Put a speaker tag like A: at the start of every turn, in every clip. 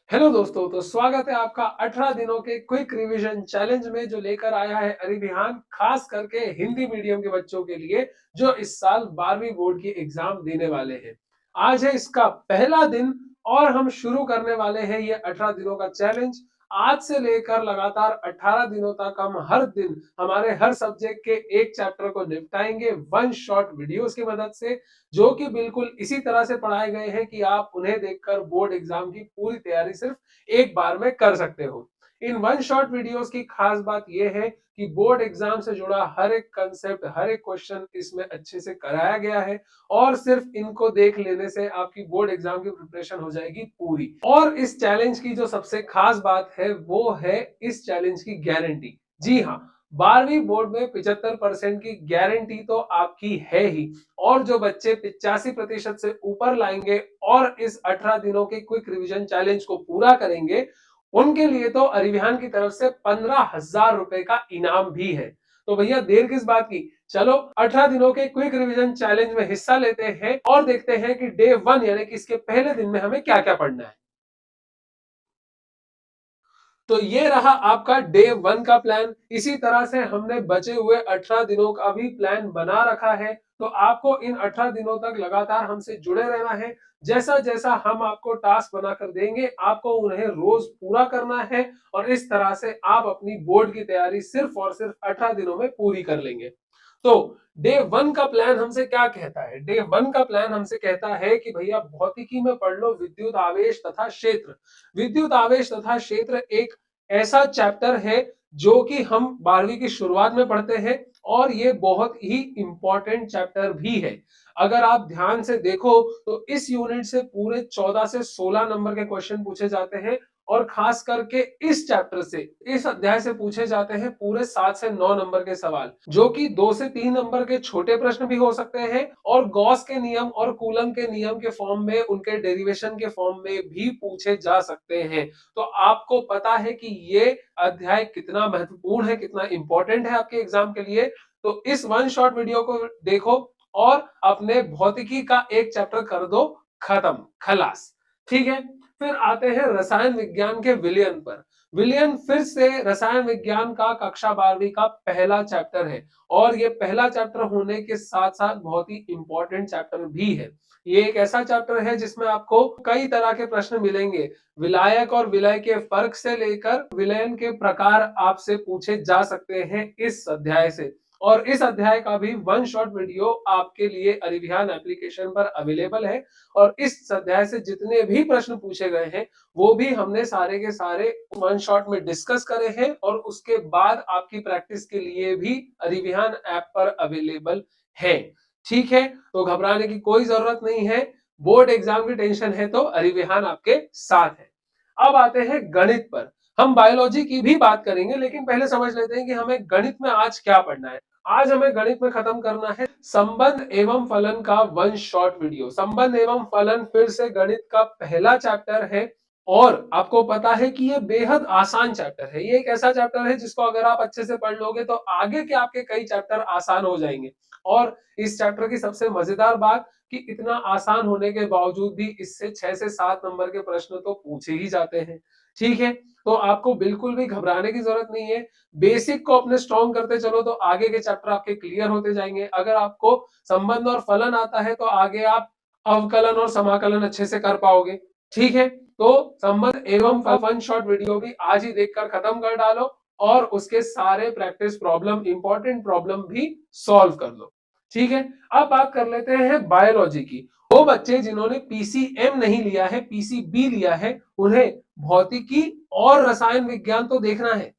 A: Hello दोस्तों, तो स्वागत है आपका 18 दिनों के क्विक रिवीजन चैलेंज में जो लेकर आया है अरिविहान, खास करके हिंदी मीडियम के बच्चों के लिए जो इस साल 12वीं बोर्ड की एग्जाम देने वाले हैं। आज है इसका पहला दिन और हम शुरू करने वाले हैं ये 18 दिनों का चैलेंज। आज से लेकर लगातार 18 दिनों तक हम हर दिन हमारे हर सब्जेक्ट के एक चैप्टर को निपटाएंगे वन शॉट वीडियोस की मदद से, जो कि बिल्कुल इसी तरह से पढ़ाए गए हैं कि आप उन्हें देखकर बोर्ड एग्जाम की पूरी तैयारी सिर्फ एक बार में कर सकते हो। इन वन शॉट वीडियोस की खास बात यह है कि बोर्ड एग्जाम से जुड़ा हर एक कंसेप्ट, हर एक क्वेश्चन इसमें अच्छे से कराया गया है और सिर्फ इनको देख लेने से आपकी बोर्ड एग्जाम की प्रिपरेशन हो जाएगी पूरी। और इस चैलेंज की जो सबसे खास बात है वो है इस चैलेंज की गारंटी। जी हाँ, 12वीं बोर्ड में 75% की गारंटी तो आपकी है ही। और जो बच्चे 85% से ऊपर लाएंगे और इस 18 दिनों के क्विक रिवीजन चैलेंज को पूरा करेंगे, उनके लिए तो अरिविहान की तरफ से 15,000 रुपए का इनाम भी है। तो भैया देर किस बात की, चलो 18 दिनों के क्विक रिवीजन चैलेंज में हिस्सा लेते हैं और देखते हैं कि डे 1 यानी कि इसके पहले दिन में हमें क्या क्या पढ़ना है। तो ये रहा आपका डे 1 का प्लान। इसी तरह से हमने बचे हुए 18 दिनों का भी प्लान बना रखा है। तो आपको इन 18 दिनों तक लगातार हमसे जुड़े रहना है। जैसा जैसा हम आपको टास्क बनाकर देंगे, आपको उन्हें रोज पूरा करना है और इस तरह से आप अपनी बोर्ड की तैयारी सिर्फ और सिर्फ 18 दिनों में पूरी कर लेंगे। तो डे 1 का प्लान हमसे क्या कहता है? डे 1 का प्लान हमसे कहता है कि भैया भौतिकी में पढ़ लो विद्युत आवेश तथा क्षेत्र। विद्युत आवेश तथा क्षेत्र एक ऐसा चैप्टर है जो कि हम 12वीं की शुरुआत में पढ़ते हैं और ये बहुत ही इंपॉर्टेंट चैप्टर भी है। अगर आप ध्यान से देखो तो इस यूनिट से पूरे 14 से 16 नंबर के क्वेश्चन पूछे जाते हैं और खास करके इस चैप्टर से, इस अध्याय से पूछे जाते हैं पूरे 7 से 9 नंबर के सवाल, जो कि 2 से 3 नंबर के छोटे प्रश्न भी हो सकते हैं और गॉस के नियम और कूलम के नियम के फॉर्म में, उनके डेरिवेशन के फॉर्म में भी पूछे जा सकते हैं। तो आपको पता है कि ये अध्याय कितना महत्वपूर्ण है, कितना इंपॉर्टेंट है आपके एग्जाम के लिए। तो इस वन शॉट वीडियो को देखो और अपने भौतिकी का एक चैप्टर कर दो खत्म, खलास। ठीक है, फिर आते हैं रसायन विज्ञान के विलयन पर। विलयन फिर से रसायन विज्ञान का कक्षा 12वीं का पहला चैप्टर है और ये पहला चैप्टर होने के साथ साथ बहुत ही इंपॉर्टेंट चैप्टर भी है। ये एक ऐसा चैप्टर है जिसमें आपको कई तरह के प्रश्न मिलेंगे। विलायक और विलय के फर्क से लेकर विलयन के प्रकार आपसे पूछे जा सकते हैं इस अध्याय से। और इस अध्याय का भी वन शॉट वीडियो आपके लिए अरिविहान एप्लीकेशन पर अवेलेबल है और इस अध्याय से जितने भी प्रश्न पूछे गए हैं वो भी हमने सारे के सारे वन शॉट में डिस्कस करे हैं और उसके बाद आपकी प्रैक्टिस के लिए भी अरिविहान ऐप पर अवेलेबल है। ठीक है, तो घबराने की कोई जरूरत नहीं है। बोर्ड एग्जाम की टेंशन है तो अरिविहान आपके साथ है। अब आते हैं गणित पर। हम बायोलॉजी की भी बात करेंगे लेकिन पहले समझ लेते हैं कि हमें गणित में आज क्या पढ़ना है। आज हमें गणित में खत्म करना है संबंध एवं फलन का वन शॉट वीडियो। संबंध एवं फलन फिर से गणित का पहला चैप्टर है और आपको पता है कि ये बेहद आसान चैप्टर है। ये एक ऐसा चैप्टर है जिसको अगर आप अच्छे से पढ़ लोगे तो आगे के आपके कई चैप्टर आसान हो जाएंगे। और इस चैप्टर की सबसे मजेदार बात कि इतना आसान होने के बावजूद भी इससे 6 से 7 नंबर के प्रश्न तो पूछे ही जाते हैं। ठीक है, तो आपको बिल्कुल भी घबराने की जरूरत नहीं है। बेसिक को अपने स्ट्रॉन्ग करते चलो तो आगे के चैप्टर आपके क्लियर होते जाएंगे। अगर आपको संबंध और फलन आता है तो आगे आप अवकलन और समाकलन अच्छे से कर पाओगे। ठीक है, तो संबंध एवं वन शॉट वीडियो भी आज ही देखकर खत्म कर डालो और उसके सारे प्रैक्टिस प्रॉब्लम, इंपॉर्टेंट प्रॉब्लम भी सॉल्व कर लो। ठीक है, अब बात कर लेते हैं बायोलॉजी की। वो बच्चे जिन्होंने पीसीएम नहीं लिया है, पीसीबी लिया है, उन्हें भौतिकी और रसायन विज्ञान तो देखना है,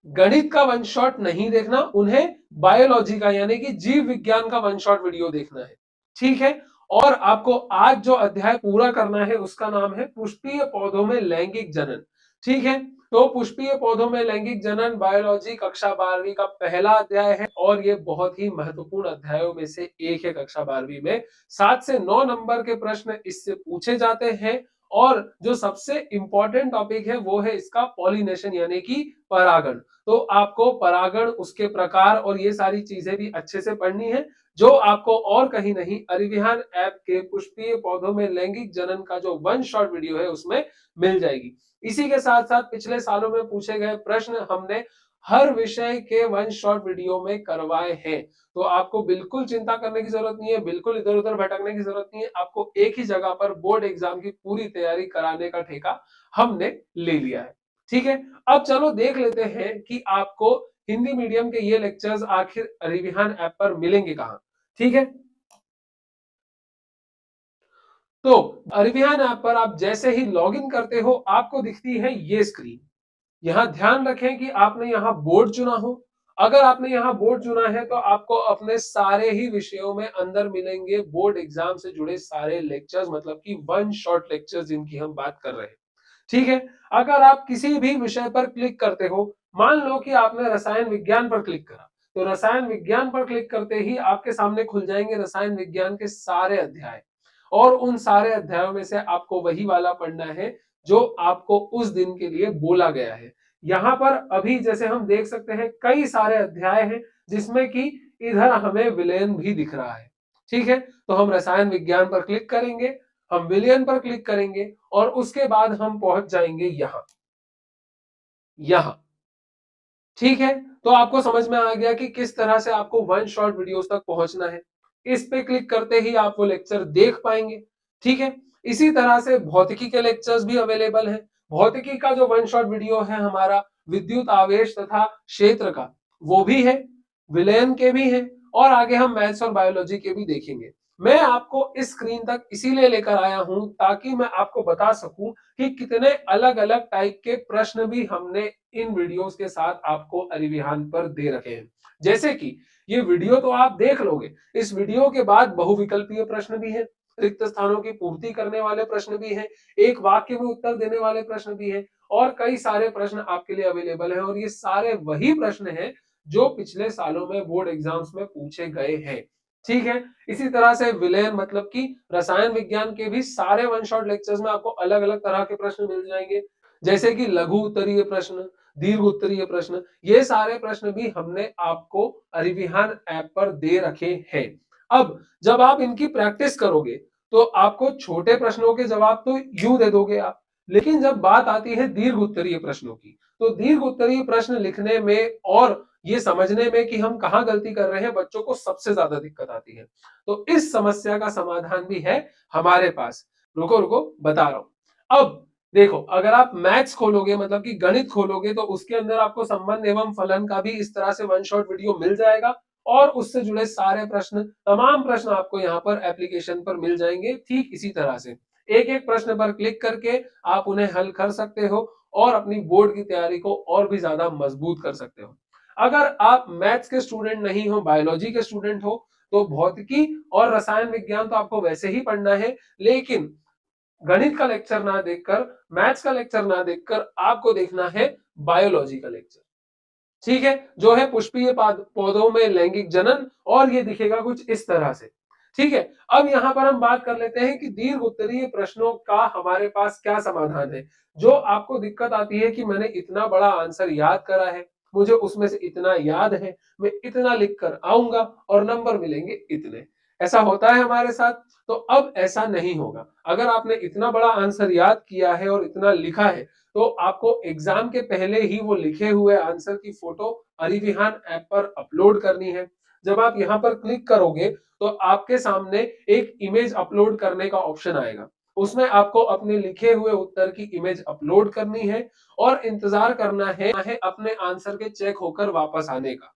A: गणित का वन शॉट नहीं देखना। उन्हें बायोलॉजी का यानी कि जीव विज्ञान का वन शॉट वीडियो देखना है। ठीक है, और आपको आज जो अध्याय पूरा करना है उसका नाम है पुष्पीय पौधों में लैंगिक जनन। ठीक है, तो पुष्पीय पौधों में लैंगिक जनन बायोलॉजी कक्षा 12वीं का पहला अध्याय है और ये बहुत ही महत्वपूर्ण अध्यायों में से एक है। कक्षा 12वीं में 7 से 9 नंबर के प्रश्न इससे पूछे जाते हैं और जो सबसे इंपॉर्टेंट टॉपिक है वो है इसका पॉलिनेशन यानी कि परागण। तो आपको परागण, उसके प्रकार और ये सारी चीजें भी अच्छे से पढ़नी है, जो आपको और कहीं नहीं अरिविहान ऐप के पुष्पीय पौधों में लैंगिक जनन का जो वन शॉट वीडियो है उसमें मिल जाएगी। इसी के साथ साथ पिछले सालों में पूछे गए प्रश्न हमने हर विषय के वन शॉट वीडियो में करवाए हैं। तो आपको बिल्कुल चिंता करने की जरूरत नहीं है, बिल्कुल इधर उधर भटकने की जरूरत नहीं है। आपको एक ही जगह पर बोर्ड एग्जाम की पूरी तैयारी कराने का ठेका हमने ले लिया है। ठीक है, अब चलो देख लेते हैं कि आपको हिंदी मीडियम के ये लेक्चर्स आखिर रिविहान ऐप पर मिलेंगे कहां। ठीक है, तो रिविहान ऐप पर आप जैसे ही लॉगिन करते हो आपको दिखती है ये स्क्रीन। यहाँ ध्यान रखें कि आपने यहाँ बोर्ड चुना हो। अगर आपने यहाँ बोर्ड चुना है तो आपको अपने सारे ही विषयों में अंदर मिलेंगे बोर्ड एग्जाम से जुड़े सारे लेक्चर्स, मतलब कि वन शॉट लेक्चर्स जिनकी हम बात कर रहे हैं। ठीक है, अगर आप किसी भी विषय पर क्लिक करते हो, मान लो कि आपने रसायन विज्ञान पर क्लिक करा, तो रसायन विज्ञान पर क्लिक करते ही आपके सामने खुल जाएंगे रसायन विज्ञान के सारे अध्याय, और उन सारे अध्यायों में से आपको वही वाला पढ़ना है जो आपको उस दिन के लिए बोला गया है। यहाँ पर अभी जैसे हम देख सकते हैं कई सारे अध्याय हैं जिसमें कि इधर हमें विलयन भी दिख रहा है। ठीक है, तो हम रसायन विज्ञान पर क्लिक करेंगे, हम विलयन पर क्लिक करेंगे और उसके बाद हम पहुंच जाएंगे यहां। ठीक है, तो आपको समझ में आ गया कि किस तरह से आपको वन शॉट वीडियोस तक पहुंचना है। इस पे क्लिक करते ही आप वो लेक्चर देख पाएंगे। ठीक है, इसी तरह से भौतिकी के लेक्चर्स भी अवेलेबल हैं। भौतिकी का जो वन शॉट वीडियो है हमारा विद्युत आवेश तथा क्षेत्र का, वो भी है, विलयन के भी हैं, और आगे हम मैथ्स और बायोलॉजी के भी देखेंगे। मैं आपको इस स्क्रीन तक इसीलिए लेकर आया हूं ताकि मैं आपको बता सकूं कि कितने अलग अलग टाइप के प्रश्न भी हमने इन वीडियोस के साथ आपको अरिविहान पर दे रखे हैं। जैसे कि ये वीडियो तो आप देख लोगे, इस वीडियो के बाद बहुविकल्पीय प्रश्न भी है, रिक्त स्थानों की पूर्ति करने वाले प्रश्न भी हैं, एक वाक्य में उत्तर देने वाले प्रश्न भी हैं, और कई सारे प्रश्न आपके लिए अवेलेबल हैं, और ये सारे वही प्रश्न हैं जो पिछले सालों में बोर्ड एग्जाम्स में पूछे गए हैं। ठीक है, इसी तरह से विलयन मतलब कि रसायन विज्ञान के भी सारे वन शॉट लेक्चर्स में आपको अलग अलग तरह के प्रश्न मिल जाएंगे, जैसे कि लघु उत्तरीय प्रश्न, दीर्घ उत्तरीय प्रश्न, ये सारे प्रश्न भी हमने आपको अरिविहान ऐप पर दे रखे हैं। अब जब आप इनकी प्रैक्टिस करोगे तो आपको छोटे प्रश्नों के जवाब तो यूं दे दोगे आप, लेकिन जब बात आती है दीर्घ उत्तरीय प्रश्नों की, तो दीर्घ उत्तरीय प्रश्न लिखने में और ये समझने में कि हम कहाँ गलती कर रहे हैं बच्चों को सबसे ज्यादा दिक्कत आती है। तो इस समस्या का समाधान भी है हमारे पास। रुको रुको बता रहा हूं। अब देखो, अगर आप मैथ्स खोलोगे मतलब कि गणित खोलोगे तो उसके अंदर आपको संबंध एवं फलन का भी इस तरह से वन शॉट वीडियो मिल जाएगा, और उससे जुड़े सारे प्रश्न, तमाम प्रश्न आपको यहाँ पर एप्लीकेशन पर मिल जाएंगे। ठीक इसी तरह से एक एक प्रश्न पर क्लिक करके आप उन्हें हल कर सकते हो और अपनी बोर्ड की तैयारी को और भी ज्यादा मजबूत कर सकते हो। अगर आप मैथ्स के स्टूडेंट नहीं हो, बायोलॉजी के स्टूडेंट हो, तो भौतिकी और रसायन विज्ञान तो आपको वैसे ही पढ़ना है, लेकिन गणित का लेक्चर ना देखकर, मैथ्स का लेक्चर ना देखकर आपको देखना है बायोलॉजी का लेक्चर। ठीक है, जो है पुष्पीय पौधों में लैंगिक जनन, और ये दिखेगा कुछ इस तरह से। ठीक है, अब यहां पर हम बात कर लेते हैं कि दीर्घ उत्तरीय प्रश्नों का हमारे पास क्या समाधान है। जो आपको दिक्कत आती है कि मैंने इतना बड़ा आंसर याद करा है, मुझे उसमें से इतना याद है, मैं इतना लिख कर आऊंगा और नंबर मिलेंगे इतने, ऐसा होता है हमारे साथ। तो अब ऐसा नहीं होगा। अगर आपने इतना बड़ा आंसर याद किया है और इतना लिखा है, तो आपको एग्जाम के पहले ही वो लिखे हुए आंसर की फोटो अरिविहान ऐप पर अपलोड करनी है। जब आप यहाँ पर क्लिक करोगे तो आपके सामने एक इमेज अपलोड करने का ऑप्शन आएगा, उसमें आपको अपने लिखे हुए उत्तर की इमेज अपलोड करनी है और इंतजार करना है अपने आंसर के चेक होकर वापस आने का।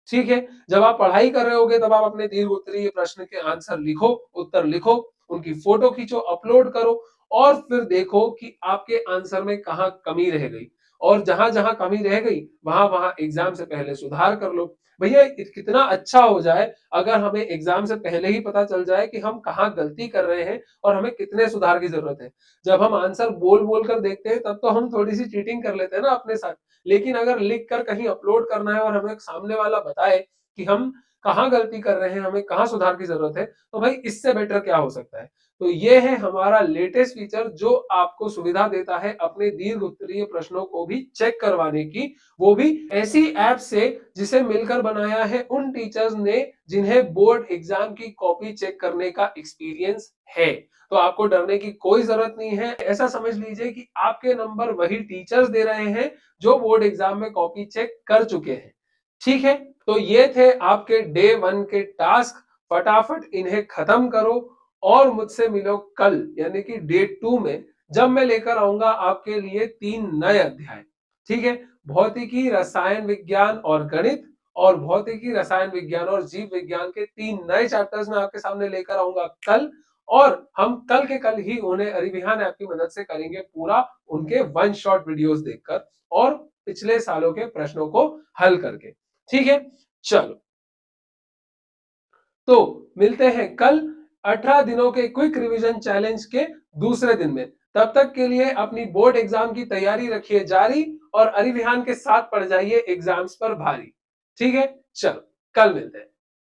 A: ठीक है, जब आप पढ़ाई कर रहे होगे तब आप अपने दीर्घ उत्तरीय प्रश्न के आंसर लिखो, उत्तर लिखो, उनकी फोटो खींचो, अपलोड करो, और फिर देखो कि आपके आंसर में कहाँ कमी रह गई, और जहां जहां कमी रह गई वहां वहां एग्जाम से पहले सुधार कर लो। भैया कितना अच्छा हो जाए अगर हमें एग्जाम से पहले ही पता चल जाए कि हम कहाँ गलती कर रहे हैं और हमें कितने सुधार की जरूरत है। जब हम आंसर बोल बोल कर देखते हैं तब तो हम थोड़ी सी चीटिंग कर लेते हैं ना अपने साथ, लेकिन अगर लिख कर कहीं अपलोड करना है और हमें सामने वाला बताए कि हम कहाँ गलती कर रहे हैं, हमें कहाँ सुधार की जरूरत है, तो भाई इससे बेटर क्या हो सकता है। तो ये है हमारा लेटेस्ट फीचर जो आपको सुविधा देता है अपने दीर्घ उत्तरीय प्रश्नों को भी चेक करवाने की, वो भी ऐसी ऐप से जिसे मिलकर बनाया है उन टीचर्स ने जिन्हें बोर्ड एग्जाम की कॉपी चेक करने का एक्सपीरियंस है। तो आपको डरने की कोई जरूरत नहीं है। ऐसा समझ लीजिए कि आपके नंबर वही टीचर्स दे रहे हैं जो बोर्ड एग्जाम में कॉपी चेक कर चुके हैं। ठीक है, तो ये थे आपके डे 1 के टास्क। फटाफट इन्हें खत्म करो और मुझसे मिलो कल यानी कि डे 2 में, जब मैं लेकर आऊंगा आपके लिए 3 नए अध्याय। ठीक है, भौतिकी, रसायन विज्ञान और गणित, और भौतिकी, रसायन विज्ञान और जीव विज्ञान के 3 नए चैप्टर्स मैं आपके सामने लेकर आऊंगा कल। और हम कल के कल ही उन्हें अरिविहान ऐप की मदद से करेंगे पूरा, उनके वन शॉट वीडियोस देखकर और पिछले सालों के प्रश्नों को हल करके। ठीक है, चलो तो मिलते हैं कल 18 दिनों के क्विक रिवीजन चैलेंज के दूसरे दिन में। तब तक के लिए अपनी बोर्ड एग्जाम की तैयारी रखिए जारी और अरिविहान के साथ पड़ जाइए एग्जाम्स पर भारी। ठीक है, चलो कल मिलते हैं।